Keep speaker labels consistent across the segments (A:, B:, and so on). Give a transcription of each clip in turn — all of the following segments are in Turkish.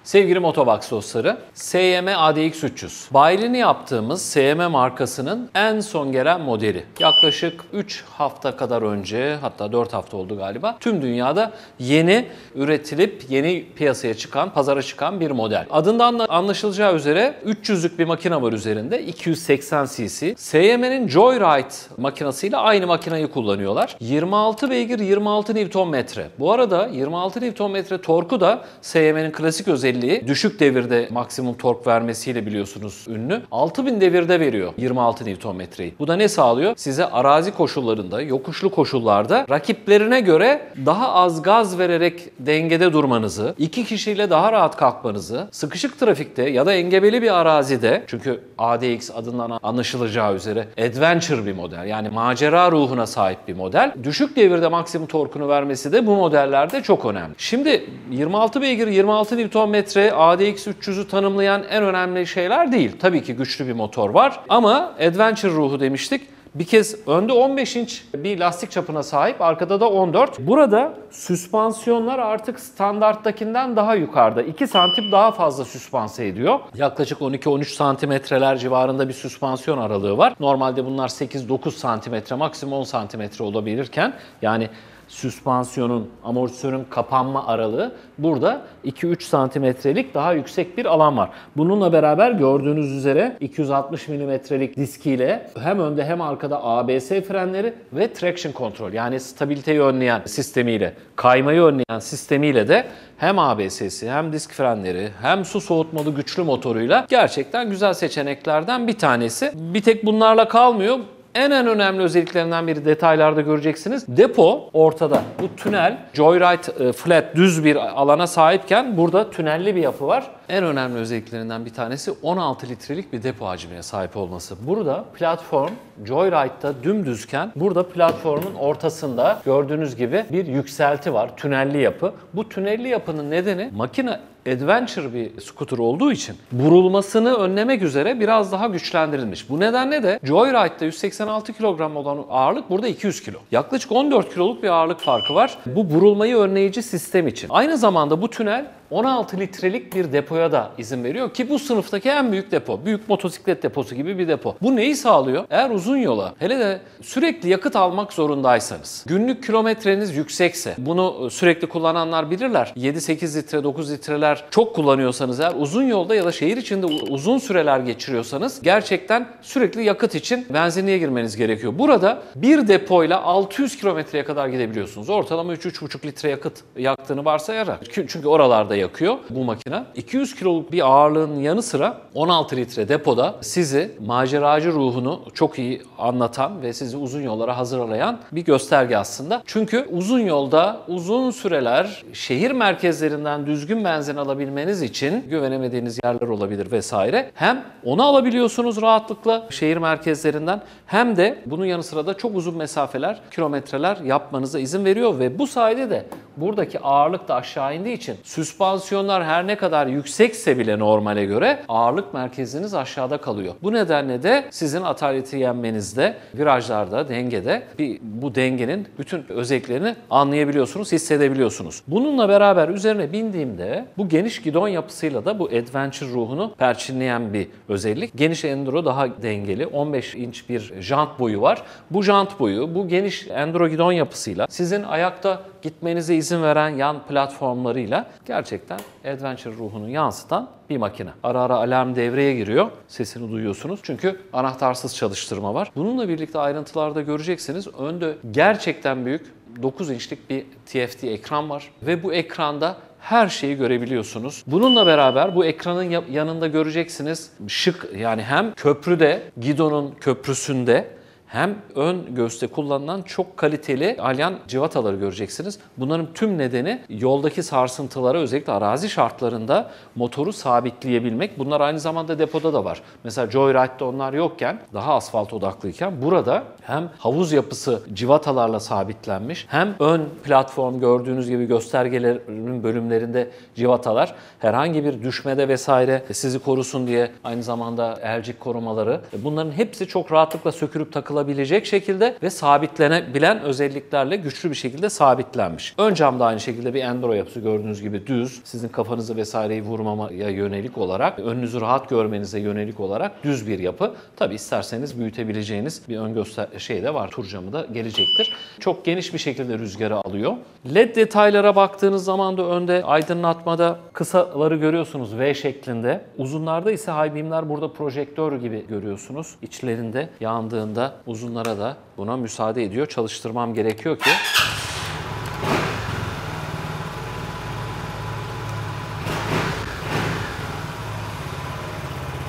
A: Sevgili Motobox dostları, SYM ADX 300. Bayiliğini yaptığımız SYM markasının en son gelen modeli. Yaklaşık 3 hafta kadar önce, hatta 4 hafta oldu galiba, tüm dünyada yeni üretilip yeni piyasaya çıkan, pazara çıkan bir model. Adından da anlaşılacağı üzere 300'lük bir makine var üzerinde, 280 cc. SYM'nin Joyride makinesiyle aynı makineyi kullanıyorlar. 26 beygir, 26 Nm. Bu arada 26 Nm torku da SYM'nin klasik özelliği, düşük devirde maksimum tork vermesiyle biliyorsunuz ünlü. 6000 devirde veriyor 26 Nm'yi. Bu da ne sağlıyor? Size arazi koşullarında, yokuşlu koşullarda rakiplerine göre daha az gaz vererek dengede durmanızı, iki kişiyle daha rahat kalkmanızı, sıkışık trafikte ya da engebeli bir arazide, çünkü ADX adından anlaşılacağı üzere adventure bir model, yani macera ruhuna sahip bir model. Düşük devirde maksimum torkunu vermesi de bu modellerde çok önemli. Şimdi 26 beygir, 26 Nm ADX 300'ü tanımlayan en önemli şeyler değil. Tabii ki güçlü bir motor var ama adventure ruhu demiştik. Bir kez önde 15 inç bir lastik çapına sahip, arkada da 14. Burada süspansiyonlar artık standarttakinden daha yukarıda. 2 santim daha fazla süspanse ediyor. Yaklaşık 12-13 santimetreler civarında bir süspansiyon aralığı var. Normalde bunlar 8-9 santimetre, maksimum 10 santimetre olabilirken, yani süspansiyonun, amortisörün kapanma aralığı burada 2-3 santimetrelik daha yüksek bir alan var. Bununla beraber gördüğünüz üzere 260 milimetrelik diskiyle hem önde hem arkada ABS frenleri ve traction control, yani stabiliteyi önleyen sistemiyle, kaymayı önleyen sistemiyle de hem ABS'si hem disk frenleri hem su soğutmalı güçlü motoruyla gerçekten güzel seçeneklerden bir tanesi. Bir tek bunlarla kalmıyor. En önemli özelliklerinden biri, detaylarda göreceksiniz. Depo ortada. Bu tünel Joyride flat, düz bir alana sahipken burada tünelli bir yapı var. En önemli özelliklerinden bir tanesi 16 litrelik bir depo hacmine sahip olması. Burada platform Joyride'da dümdüzken burada platformun ortasında gördüğünüz gibi bir yükselti var. Tünelli yapı. Bu tünelli yapının nedeni, makine adventure bir scooter olduğu için burulmasını önlemek üzere biraz daha güçlendirilmiş. Bu nedenle de Joyride'da 186 kilogram olan ağırlık burada 200 kilo. Yaklaşık 14 kiloluk bir ağırlık farkı var. Bu burulmayı önleyici sistem için. Aynı zamanda bu tünel 16 litrelik bir depoya da izin veriyor ki bu sınıftaki en büyük depo. Büyük motosiklet deposu gibi bir depo. Bu neyi sağlıyor? Eğer uzun yola, hele de sürekli yakıt almak zorundaysanız, günlük kilometreniz yüksekse, bunu sürekli kullananlar bilirler. 7-8 litre, 9 litreler çok kullanıyorsanız eğer, uzun yolda ya da şehir içinde uzun süreler geçiriyorsanız gerçekten sürekli yakıt için benzinliğe girmeniz gerekiyor. Burada bir depoyla 600 kilometreye kadar gidebiliyorsunuz. Ortalama 3-3,5 litre yakıt yaktığını varsayarak. Çünkü oralarda yakıyor bu makine. 200 kiloluk bir ağırlığın yanı sıra 16 litre depoda sizi, maceracı ruhunu çok iyi anlatan ve sizi uzun yollara hazırlayan bir gösterge aslında. Çünkü uzun yolda uzun süreler şehir merkezlerinden düzgün benzin alabilmeniz için güvenemediğiniz yerler olabilir vesaire. Hem onu alabiliyorsunuz rahatlıkla şehir merkezlerinden, hem de bunun yanı sıra da çok uzun mesafeler, kilometreler yapmanıza izin veriyor ve bu sayede de buradaki ağırlık da aşağı indiği için süspansiyonlar her ne kadar yüksekse bile normale göre ağırlık merkeziniz aşağıda kalıyor. Bu nedenle de sizin ataleti yenmenizde, virajlarda, dengede bu dengenin bütün özelliklerini anlayabiliyorsunuz, hissedebiliyorsunuz. Bununla beraber üzerine bindiğimde bu geniş gidon yapısıyla da bu adventure ruhunu perçinleyen bir özellik. Geniş enduro daha dengeli. 15 inç bir jant boyu var. Bu jant boyu, bu geniş enduro gidon yapısıyla sizin ayakta gitmenize izin veren yan platformlarıyla gerçekten adventure ruhunu yansıtan bir makine. Ara ara alarm devreye giriyor. Sesini duyuyorsunuz. Çünkü anahtarsız çalıştırma var. Bununla birlikte ayrıntılarda göreceksiniz. Önde gerçekten büyük 9 inçlik bir TFT ekran var ve bu ekranda her şeyi görebiliyorsunuz. Bununla beraber bu ekranın yanında göreceksiniz şık, yani hem köprüde, gidonun köprüsünde, hem ön göğüste kullanılan çok kaliteli alyan cıvataları göreceksiniz. Bunların tüm nedeni yoldaki sarsıntılara, özellikle arazi şartlarında motoru sabitleyebilmek. Bunlar aynı zamanda depoda da var. Mesela Joyride'da onlar yokken, daha asfalt odaklıyken burada hem havuz yapısı cıvatalarla sabitlenmiş, hem ön platform gördüğünüz gibi göstergelerin bölümlerinde cıvatalar, herhangi bir düşmede vesaire sizi korusun diye aynı zamanda elcik korumaları. Bunların hepsi çok rahatlıkla sökülüp takılabilir olabilecek şekilde ve sabitlenebilen özelliklerle güçlü bir şekilde sabitlenmiş. Ön cam da aynı şekilde bir enduro yapısı, gördüğünüz gibi düz. Sizin kafanızı vesaireyi vurmamaya yönelik olarak, önünüzü rahat görmenize yönelik olarak düz bir yapı. Tabi isterseniz büyütebileceğiniz bir ön şey de var. Tur camı da gelecektir. Çok geniş bir şekilde rüzgarı alıyor. LED detaylara baktığınız zaman da önde aydınlatmada kısaları görüyorsunuz V şeklinde. Uzunlarda ise high beam'ler burada projektör gibi görüyorsunuz. İçlerinde yandığında uzunlara da buna müsaade ediyor. Çalıştırmam gerekiyor ki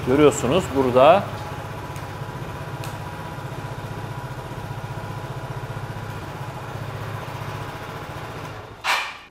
A: görüyorsunuz burada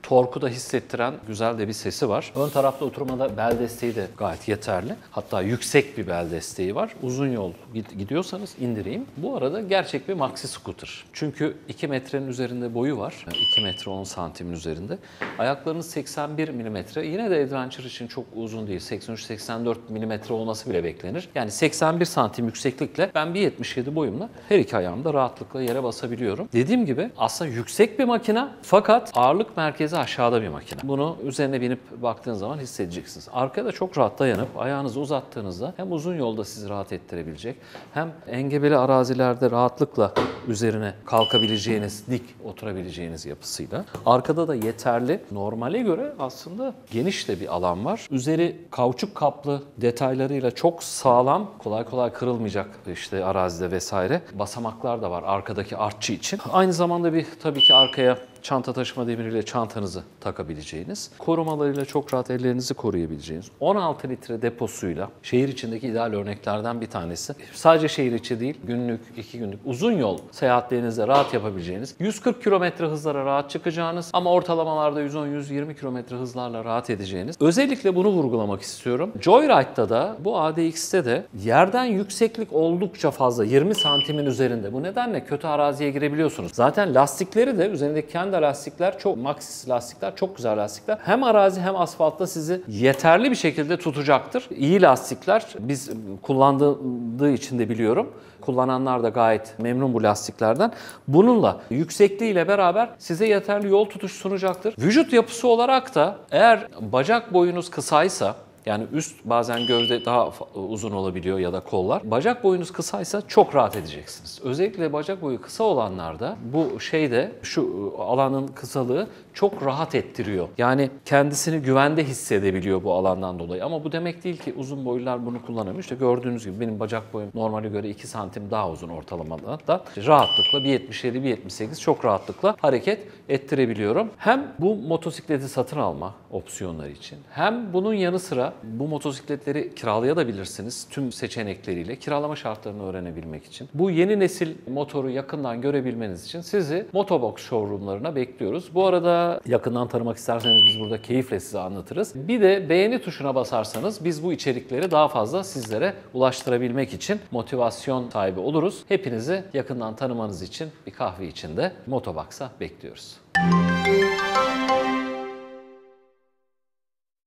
A: torku da hissettiren güzel de bir sesi var. Ön tarafta oturmada bel desteği de gayet yeterli. Hatta yüksek bir bel desteği var. Uzun yol gidiyorsanız indireyim. Bu arada gerçek bir maxi scooter. Çünkü 2 metrenin üzerinde boyu var. 2 metre 10 santimin üzerinde. Ayaklarınız 81 milimetre. Yine de adventure için çok uzun değil. 83-84 milimetre olması bile beklenir. Yani 81 santim yükseklikle ben 1.77 boyumla her iki ayağımda rahatlıkla yere basabiliyorum. Dediğim gibi aslında yüksek bir makine fakat ağırlık merkezi aşağıda bir makine. Bunu üzerine binip baktığınız zaman hissedeceksiniz. Arkaya da çok rahat dayanıp ayağınızı uzattığınızda hem uzun yolda sizi rahat ettirebilecek hem engebeli arazilerde rahatlıkla üzerine kalkabileceğiniz, dik oturabileceğiniz yapısıyla. Arkada da yeterli. Normale göre aslında geniş de bir alan var. Üzeri kauçuk kaplı detaylarıyla çok sağlam, kolay kolay kırılmayacak işte arazide vesaire. Basamaklar da var arkadaki artçı için. Aynı zamanda bir tabii ki arkaya çanta taşıma demiriyle çantanızı takabileceğiniz, korumalarıyla çok rahat ellerinizi koruyabileceğiniz, 16 litre deposuyla şehir içindeki ideal örneklerden bir tanesi. Sadece şehir içi değil, günlük, 2 günlük, uzun yol seyahatlerinizde rahat yapabileceğiniz, 140 km hızlara rahat çıkacağınız ama ortalamalarda 110-120 km hızlarla rahat edeceğiniz. Özellikle bunu vurgulamak istiyorum. Joyride'da da, bu ADX'te de yerden yükseklik oldukça fazla, 20 santimin üzerinde. Bu nedenle kötü araziye girebiliyorsunuz. Zaten lastikleri de üzerindeki kendi lastikler çok Maxxis lastikler, çok güzel lastikler. Hem arazi hem asfaltta sizi yeterli bir şekilde tutacaktır. İyi lastikler. Biz kullandığı için de biliyorum. Kullananlar da gayet memnun bu lastiklerden. Bununla yüksekliğiyle beraber size yeterli yol tutuş sunacaktır. Vücut yapısı olarak da eğer bacak boyunuz kısaysa, yani üst bazen gövde daha uzun olabiliyor ya da kollar. Bacak boyunuz kısaysa çok rahat edeceksiniz. Özellikle bacak boyu kısa olanlarda bu şeyde şu alanın kısalığı çok rahat ettiriyor. Yani kendisini güvende hissedebiliyor bu alandan dolayı. Ama bu demek değil ki uzun boylular bunu kullanamıyor. İşte gördüğünüz gibi benim bacak boyum normale göre 2 santim daha uzun ortalamadan da rahatlıkla 1.77-1.78 çok rahatlıkla hareket ettirebiliyorum. Hem bu motosikleti satın alma opsiyonları için hem bunun yanı sıra bu motosikletleri kiralayabilirsiniz tüm seçenekleriyle kiralama şartlarını öğrenebilmek için. Bu yeni nesil motoru yakından görebilmeniz için sizi Motobox showroomlarına bekliyoruz. Bu arada yakından tanımak isterseniz biz burada keyifle size anlatırız. Bir de beğeni tuşuna basarsanız biz bu içerikleri daha fazla sizlere ulaştırabilmek için motivasyon sahibi oluruz. Hepinizi yakından tanımanız için bir kahve içinde Motobox'a bekliyoruz.